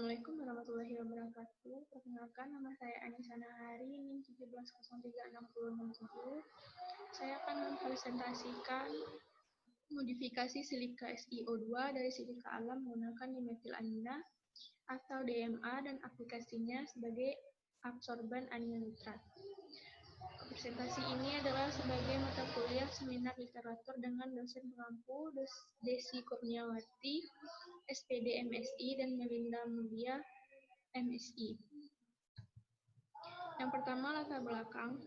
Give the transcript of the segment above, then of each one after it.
Assalamualaikum warahmatullahi wabarakatuh. Perkenalkan, nama saya Anissa Nahari, NIM 1703667. Saya akan mempresentasikan modifikasi silika SiO2 dari silika alam menggunakan dimetilamina atau DMA dan aplikasinya sebagai absorban anion nitrat. Presentasi ini adalah sebagai mata kuliah seminar literatur dengan dosen pengampu Desi Kurniawati, SPD MSI, dan Melinda Mulia, MSI. Yang pertama, latar belakang.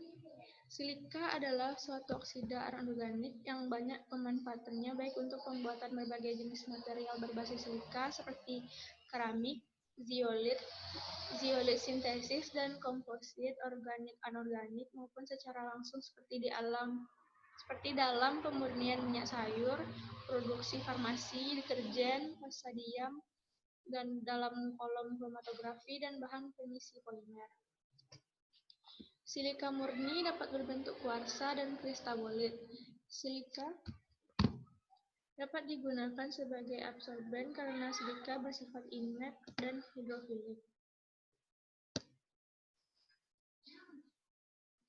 Silika adalah suatu oksida anorganik yang banyak pemanfaatannya baik untuk pembuatan berbagai jenis material berbasis silika seperti keramik, zeolit sintesis, dan komposit organik-anorganik maupun secara langsung seperti dalam pemurnian minyak sayur, produksi farmasi, deterjen, pasta diam, dan dalam kolom kromatografi dan bahan pengisi polimer. Silika murni dapat berbentuk kuarsa dan kristabolit. Silika dapat digunakan sebagai absorben karena silika bersifat inert dan hidrofilik.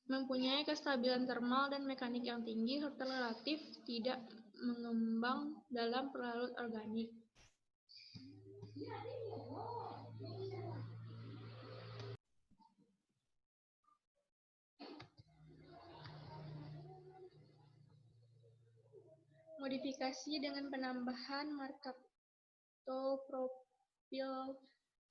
Mempunyai kestabilan termal dan mekanik yang tinggi serta relatif tidak mengembang dalam pelarut organik. Modifikasi dengan penambahan markaptopropyl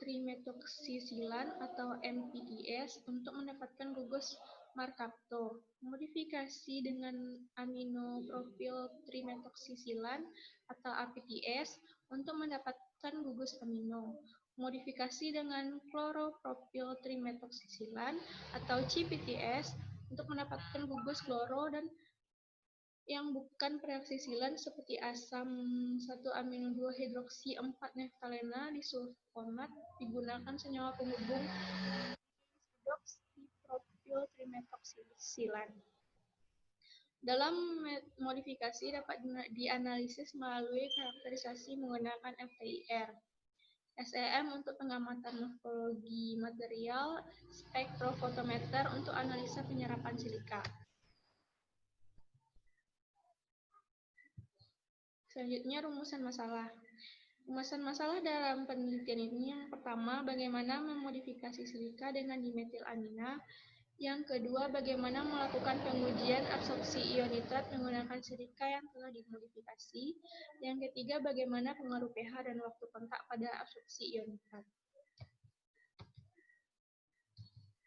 trimetoksisilan atau MPTS untuk mendapatkan gugus markapto. Modifikasi dengan aminopropyl trimetoksisilan atau APTS untuk mendapatkan gugus amino. Modifikasi dengan chloropropyl trimetoksisilan atau CPTS untuk mendapatkan gugus kloro dan yang bukan peroksisilan seperti asam 1-amino-2-hidroksi-4-neftalena disulfonat digunakan senyawa penghubung hidroksipropyl trimetoksisilan. Dalam modifikasi dapat dianalisis melalui karakterisasi menggunakan FTIR, SEM untuk pengamatan morfologi material, spektrofotometer untuk analisa penyerapan silika. Selanjutnya, rumusan masalah. Rumusan masalah dalam penelitian ini yang pertama, bagaimana memodifikasi silika dengan dimetilamina. Yang kedua, bagaimana melakukan pengujian absorpsi ion nitrat menggunakan silika yang telah dimodifikasi. Yang ketiga, bagaimana pengaruh pH dan waktu kontak pada absorpsi ion nitrat.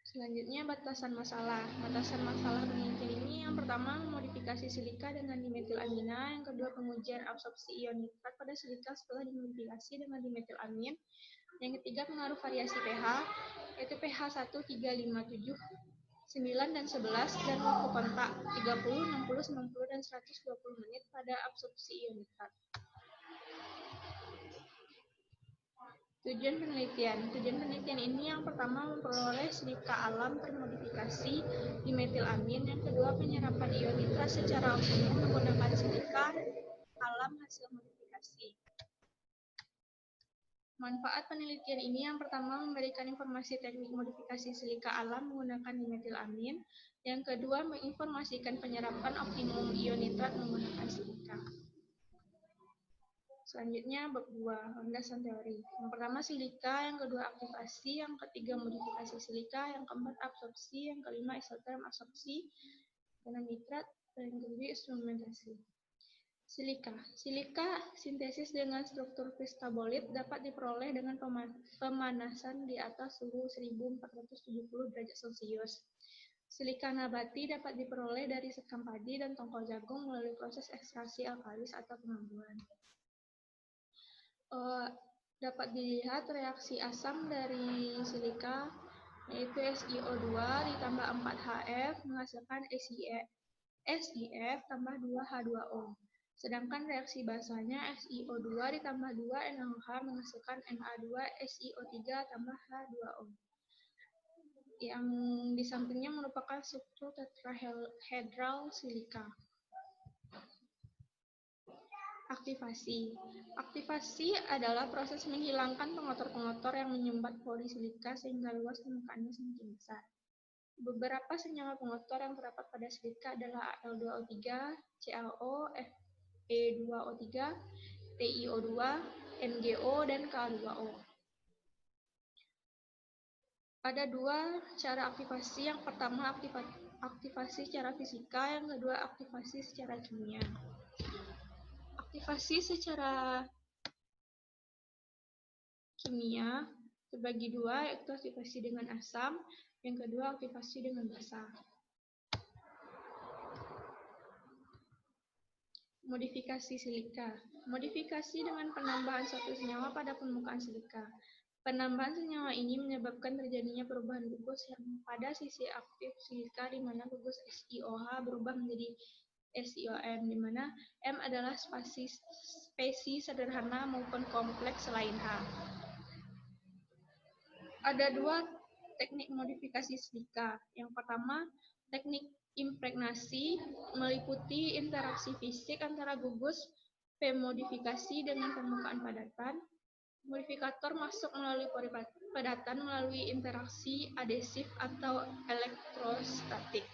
Selanjutnya, batasan masalah. Batasan masalah penelitian ini yang pertama, modifikasi silika dengan dimetilamina. Yang kedua, pengujian absorpsi ion nitrat pada silika setelah dimodifikasi dengan dimetilamin. Yang ketiga, pengaruh variasi pH, yaitu pH 1, 3, 5, 7, 9, dan 11, dan waktu kontak 30, 60, 90, dan 120 menit pada absorpsi ion nitrat. Tujuan penelitian ini yang pertama memperoleh silika alam termodifikasi dimetilamin, yang kedua penyerapan ion nitrat secara optimum menggunakan silika alam hasil modifikasi. Manfaat penelitian ini yang pertama memberikan informasi teknik modifikasi silika alam menggunakan dimetilamin, yang kedua menginformasikan penyerapan optimum ion nitrat menggunakan silika. Selanjutnya bab 2, landasan teori. Yang pertama silika, yang kedua aktivasi, yang ketiga modifikasi silika, yang keempat absorpsi, yang kelima isoterm absorpsi dengan nitrat, dan yang ketujuh instrumentasi. Silika sintesis dengan struktur kristabolit dapat diperoleh dengan pemanasan di atas suhu 1470 derajat Celcius. Silika nabati dapat diperoleh dari sekam padi dan tongkol jagung melalui proses ekstraksi alkalis atau pengambulan. Dapat dilihat reaksi asam dari silika, yaitu SiO2 ditambah 4Hf menghasilkan SiF tambah 2H2O. Sedangkan reaksi basanya SiO2 ditambah 2NaOH menghasilkan Na2SiO3 tambah H2O. Yang di sampingnya merupakan struktur tetrahedral silika. Aktivasi. Aktivasi adalah proses menghilangkan pengotor-pengotor yang menyumbat polisilika sehingga luas permukaannya semakin besar. Beberapa senyawa pengotor yang terdapat pada silika adalah Al2O3, CaO, Fe2O3, TiO2, MgO, dan Ka2O. Ada dua cara aktivasi. Yang pertama aktivasi secara fisika, yang kedua aktivasi secara kimia. Aktivasi secara kimia terbagi dua, yaitu aktivasi dengan asam, yang kedua aktivasi dengan basa. Modifikasi silika. Modifikasi dengan penambahan suatu senyawa pada permukaan silika. Penambahan senyawa ini menyebabkan terjadinya perubahan gugus yang pada sisi aktif silika, di mana gugus SiOH berubah menjadi SiOM, di mana M adalah spesies sederhana maupun kompleks selain H. Ada dua teknik modifikasi silika. Yang pertama, teknik impregnasi meliputi interaksi fisik antara gugus pemodifikasi dengan permukaan padatan. Modifikator masuk melalui padatan melalui interaksi adesif atau elektrostatik.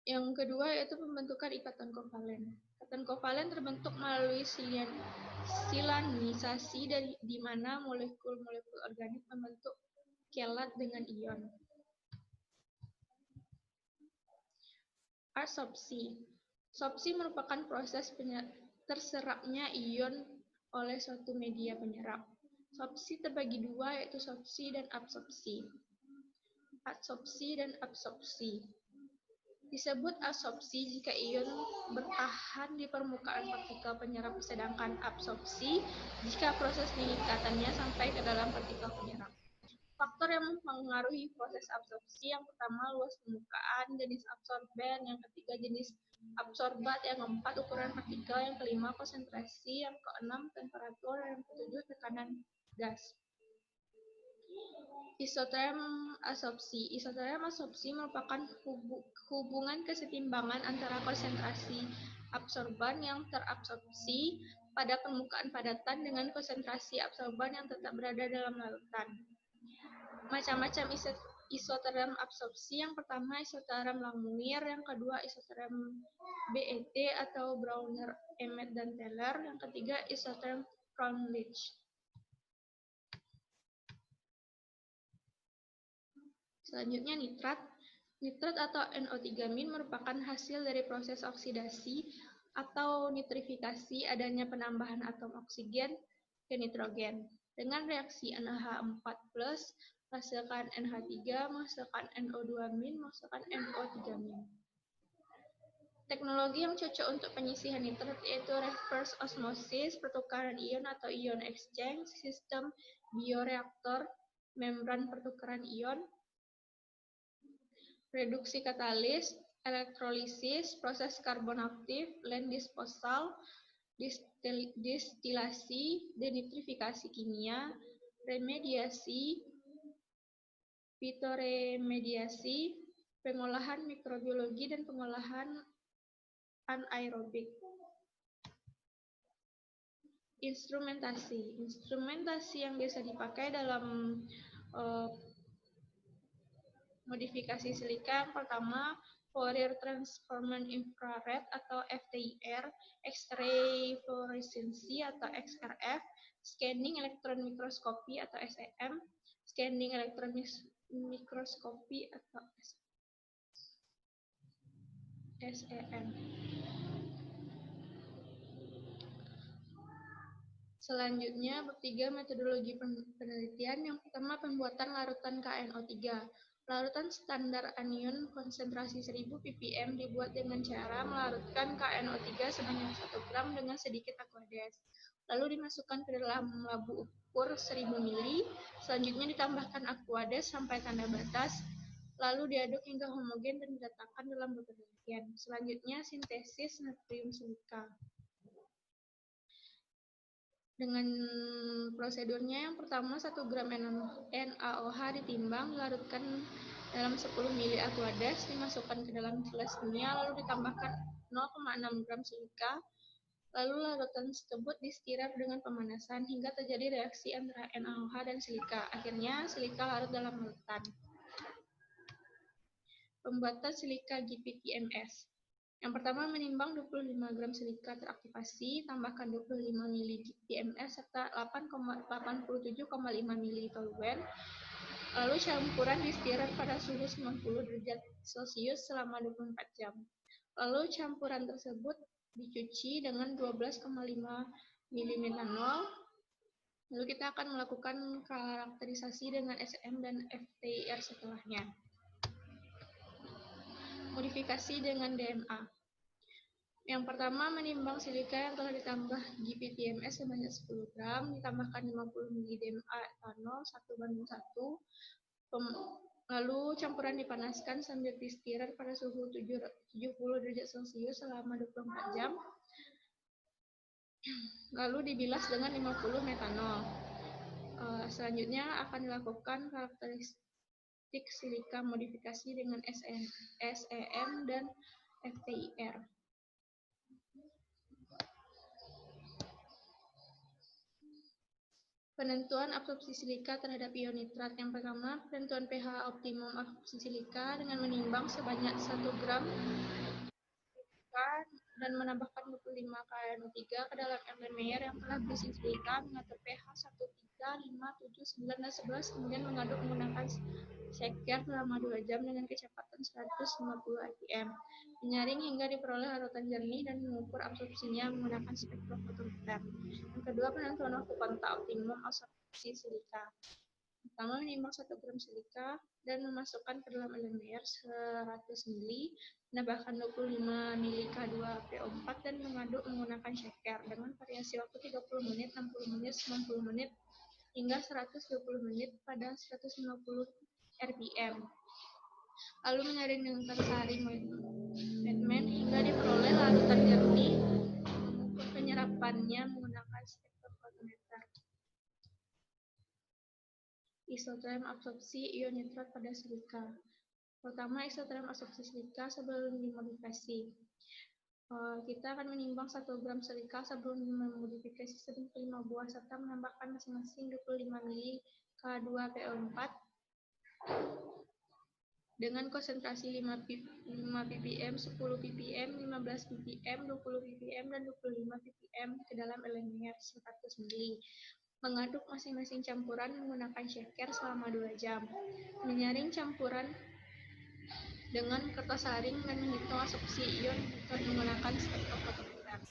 Yang kedua yaitu pembentukan ikatan kovalen. Ikatan kovalen terbentuk melalui silanisasi di mana molekul-molekul organik membentuk kelat dengan ion. Adsorpsi. Sorpsi merupakan proses terserapnya ion oleh suatu media penyerap. Sorpsi terbagi dua, yaitu sorpsi dan absorpsi. Adsorpsi dan absorpsi. Disebut adsorpsi jika ion bertahan di permukaan partikel penyerap, sedangkan absorpsi jika proses pengikatannya sampai ke dalam partikel penyerap. Faktor yang mempengaruhi proses absorpsi, yang pertama luas permukaan, jenis absorben, yang ketiga jenis absorbat, yang keempat ukuran partikel, yang kelima konsentrasi, yang keenam temperatur, yang ketujuh tekanan gas. Isoterm adsorpsi. Isoterm adsorpsi merupakan hubungan kesetimbangan antara konsentrasi absorban yang terabsorpsi pada permukaan padatan dengan konsentrasi absorban yang tetap berada dalam larutan. Macam-macam isoterm absorpsi. Yang pertama isoterm Langmuir, yang kedua isoterm BET atau Brauner, Emmet, dan Teller, yang ketiga isoterm Freundlich. Selanjutnya nitrat. Nitrat atau NO3- merupakan hasil dari proses oksidasi atau nitrifikasi adanya penambahan atom oksigen ke nitrogen. Dengan reaksi NH4+, menghasilkan NH3, menghasilkan NO2-, menghasilkan NO3-. Teknologi yang cocok untuk penyisihan nitrat yaitu reverse osmosis, pertukaran ion atau ion exchange, sistem bioreaktor, membran pertukaran ion, reduksi katalis, elektrolisis, proses karbon aktif, land disposal, distilasi, denitrifikasi kimia, remediasi, fitoremediasi, pengolahan mikrobiologi, dan pengolahan anaerobik. Instrumentasi. Instrumentasi yang biasa dipakai dalam modifikasi silika yang pertama Fourier Transform Infrared atau FTIR, X-ray fluorescensi atau XRF, Scanning Electron Microscopy atau SEM, Scanning Electron Microscopy atau SEM. Selanjutnya, bertiga metodologi penelitian. Yang pertama, pembuatan larutan KNO3. Larutan standar anion konsentrasi 1000 ppm dibuat dengan cara melarutkan KNO3 sebanyak 1 gram dengan sedikit aqueous. Lalu dimasukkan ke dalam labu ukur 1000 ml. Selanjutnya ditambahkan aqueous sampai tanda batas. Lalu diaduk hingga homogen dan diletakkan dalam botol penelitian. Selanjutnya, sintesis natrium silika. Dengan prosedurnya, yang pertama 1 gram NaOH ditimbang, dilarutkan dalam 10 ml aqueous, dimasukkan ke dalam gelas kimia, lalu ditambahkan 0,6 gram silika, Lalu larutan tersebut distirap dengan pemanasan hingga terjadi reaksi antara NaOH dan silika. Akhirnya silika larut dalam larutan. Pembuatan silika GPPMS. Yang pertama, menimbang 25 gram silika teraktivasi, tambahkan 25 mili GPMS serta 87,5 mili toluen. Lalu campuran distirap pada suhu 90 derajat Celcius selama 24 jam. Lalu campuran tersebut dicuci dengan 12,5 mili metanol. Lalu kita akan melakukan karakterisasi dengan SM dan FTIR setelahnya. Modifikasi dengan DMA. Yang pertama, menimbang silika yang telah ditambah GPPMS sebanyak 10 gram, ditambahkan 50 mili DMA etanol 1:1. Lalu campuran dipanaskan sambil distirap pada suhu 70 derajat Celcius selama 24 jam. Lalu dibilas dengan 50 metanol. Selanjutnya akan dilakukan karakteristik silika modifikasi dengan SEM dan FTIR. Penentuan absorpsi silika terhadap ion nitrat. Yang pertama, penentuan pH optimum absorpsi silika dengan menimbang sebanyak 1 gram dan menambahkan 25 KNO3 ke dalam ember Meyer yang telah berisi silika, mengatur pH 1, 3, 5, 7, 9, dan 11, kemudian mengaduk menggunakan shaker selama 2 jam dengan kecepatan 150 rpm. Menyaring hingga diperoleh larutan jernih dan mengukur absorpsinya menggunakan spektrofotometer. Yang kedua, penentuan waktu kontak optimum absorpsi silika. Pertama, menimbang 1 gram silika dan memasukkan ke dalam ember 100 ml, menambahkan 25 ml K2PO4 dan mengaduk menggunakan shaker dengan variasi waktu 30 menit, 60 menit, 90 menit, hingga 120 menit pada 150 rpm. Lalu menyaring dengan tersaring Batman hingga diperoleh larutan jernih, mengukur penyerapannya menggunakan spektrofotometer. Isoterm absorpsi ion nitrat pada silika. Pertama, isoterm absorpsi silika sebelum dimodifikasi. Kita akan menimbang 1 gram silika sebelum dimodifikasi sebanyak 5 buah serta menambahkan masing-masing 25 ml K2PO4 dengan konsentrasi 5 ppm, 10 ppm, 15 ppm, 20 ppm, dan 25 ppm ke dalam ember 100 ml. Mengaduk masing-masing campuran menggunakan shaker selama 2 jam. Menyaring campuran dengan kertas saring dan menghitung absorpsi ion nitrat menggunakan spektrofotometer.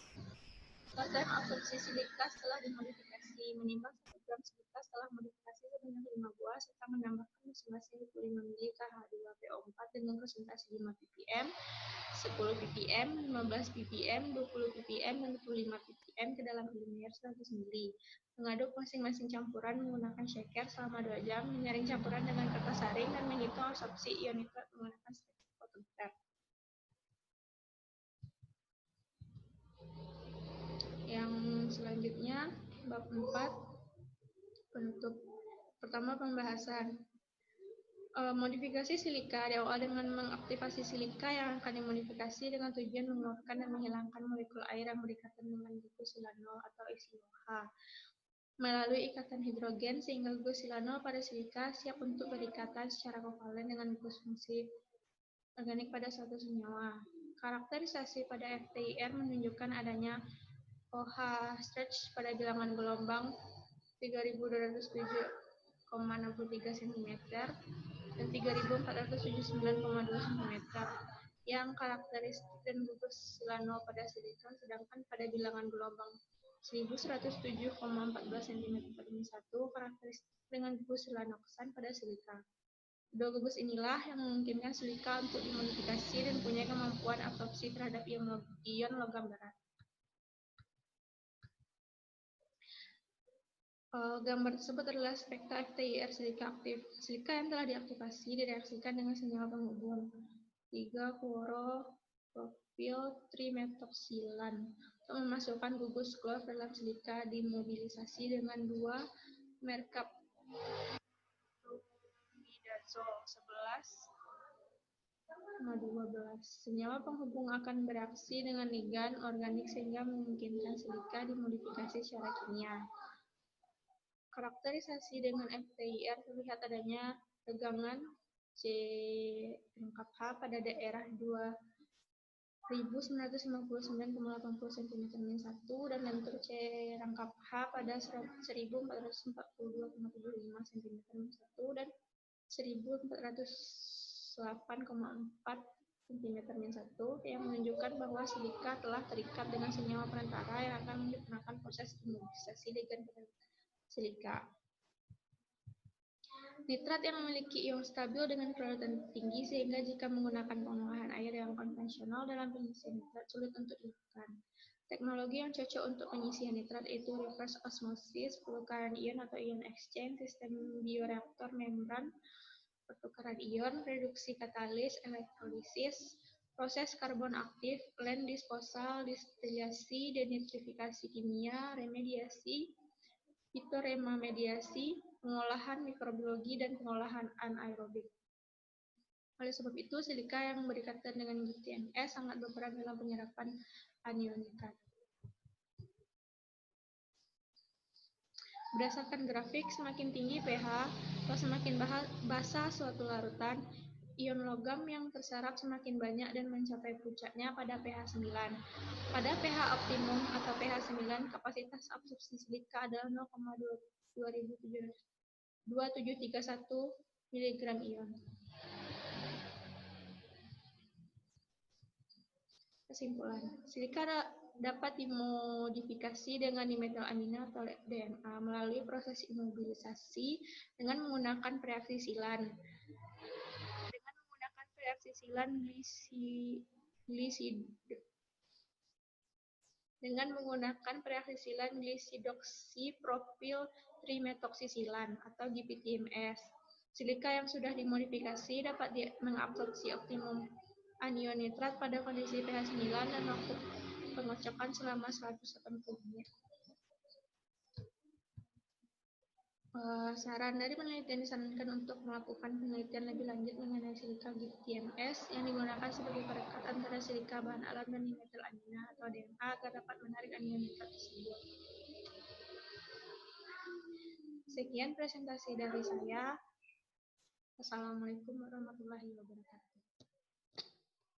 Isoterm absorpsi silika setelah dimodifikasi. Menimbang 1 gram silika setelah modifikasi sebanyak 5 buah serta menambahkan masing-masing 25 ml KH2PO4 dengan konsentrasi 5 ppm, 10 ppm, 15 ppm, 20 ppm, dan 25 ppm ke dalam ember 100 ml. Mengaduk masing-masing campuran menggunakan shaker selama 2 jam, menyaring campuran dengan kertas saring dan menghitung absorpsi ion nitrat menggunakan spektrofotometer. Yang selanjutnya, bab 4, penutup. Pertama, pembahasan. Modifikasi silika diawali dengan mengaktifasi silika yang akan dimodifikasi dengan tujuan mengeluarkan dan menghilangkan molekul air yang berikatan dengan glukosilano atau ICOH melalui ikatan hidrogen sehingga glukosilano pada silika siap untuk berikatan secara kovalen dengan fungsi organik pada suatu senyawa. Karakterisasi pada FTIR menunjukkan adanya OH stretch pada bilangan gelombang 3207,63 cm dan 3479,2 cm yang karakteristik dan glukosilano pada silika, sedangkan pada bilangan gelombang 1107,14 cm per 1 karakteristik dengan glukosilanoxan pada silika. Dua gugus inilah yang memungkinkan silika untuk dimodifikasi dan punya kemampuan absorpsi terhadap ion logam berat. Gambar tersebut adalah spektra FTIR silika aktif. Silika yang telah diaktifasi direaksikan dengan senyawa penghubung 3-fluoropropil trimetoksilan untuk memasukkan gugus klor dalam silika dimobilisasi dengan 2 merkaptomidazol 11 Senyawa penghubung akan bereaksi dengan ligan organik sehingga memungkinkan silika dimodifikasi secara kimia. Karakterisasi dengan FTIR terlihat adanya tegangan C♯H pada daerah 2959,80 cm-1 dan lentur C♯H pada 1442,75 cm-1 dan 1408,4 cm-1 yang menunjukkan bahwa silika telah terikat dengan senyawa perantara yang akan menggunakan proses imobilisasi ligan pada silika. Nitrat yang memiliki ion stabil dengan kelembapan tinggi sehingga jika menggunakan pengolahan air yang konvensional dalam pengisian nitrat sulit untuk dilakukan. Teknologi yang cocok untuk pengisian nitrat yaitu reverse osmosis, pertukaran ion atau ion exchange, sistem bioreaktor membran, pertukaran ion, reduksi katalis, elektrolisis, proses karbon aktif, land disposal, distilasi, denitrifikasi kimia, remediasi, fitoremediasi, pengolahan mikrobiologi, dan pengolahan anaerobik. Oleh sebab itu, silika yang berikatan dengan GTMS sangat berperan dalam penyerapan anion nitrat. Berdasarkan grafik, semakin tinggi pH atau semakin basah suatu larutan, ion logam yang terserap semakin banyak dan mencapai puncaknya pada pH 9. Pada pH optimum atau pH 9, kapasitas absorpsi silika adalah 0,2731 mg ion. Kesimpulan, silika dapat dimodifikasi dengan dimetalamina atau DMA melalui proses imobilisasi dengan menggunakan reaksi silan. Glisidoksipropil trimetoksisilan atau GPTMS. Silika yang sudah dimodifikasi dapat mengabsorpsi optimum anion nitrat pada kondisi pH 9 dan waktu pengocokan selama 180 menit. Saran dari penelitian disarankan untuk melakukan penelitian lebih lanjut mengenai silika GTMS yang digunakan sebagai perekat antara silika bahan alam dan dimetalamina atau DMA agar dapat menarik anion nitrat tersebut. Sekian presentasi dari saya. Wassalamualaikum warahmatullahi wabarakatuh.